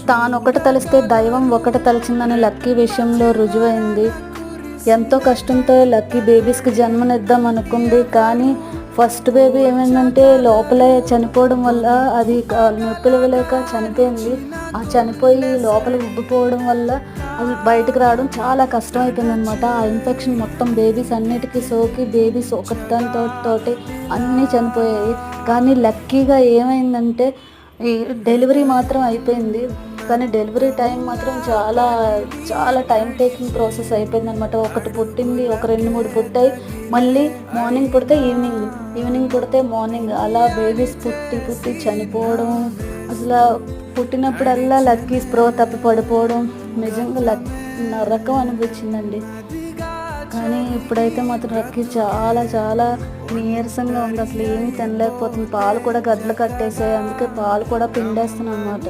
తానొకటి తలిస్తే దైవం ఒకటి తలిచిందని లక్కీ విషయంలో రుజువైంది. ఎంతో కష్టంతో లక్కీ బేబీస్కి జన్మనిద్దాం అనుకుంది. కానీ ఫస్ట్ బేబీ ఏమైందంటే లోపలే చనిపోవడం వల్ల అది నొప్పులు ఇవ్వలేక చనిపోయింది. ఆ చనిపోయి లోపల ఉబ్బిపోవడం వల్ల అది బయటకు రావడం చాలా కష్టం అయిపోయింది అనమాట. ఆ ఇన్ఫెక్షన్ మొత్తం బేబీస్ అన్నిటికీ సోకి బేబీస్ ఒకదానితోటి అన్నీ చనిపోయాయి. కానీ లక్కీగా ఏమైందంటే ఈ డెలివరీ మాత్రం అయిపోయింది. కానీ డెలివరీ టైం మాత్రం చాలా చాలా టైం టేకింగ్ ప్రాసెస్ అయిపోయింది అనమాట. ఒకటి పుట్టింది, ఒక 2-3 పుట్టాయి. మళ్ళీ మార్నింగ్ పుడితే ఈవినింగ్ పుడితే మార్నింగ్, అలా బేబీస్ పుట్టి చనిపోవడం. అసలు పుట్టినప్పుడల్లా లక్కీ స్పృహ తప్పి పడిపోవడం నిజంగా నరకం అనిపించిందండి. కానీ ఇప్పుడైతే మాత్రం లక్కీ చాలా చాలా నీరసంగా ఉంది. అసలు ఏమీ తినలేకపోతుంది. పాలు కూడా గడ్డలు కట్టేసాయి. అందుకే పాలు కూడా పిండేస్తున్నాను అన్నమాట.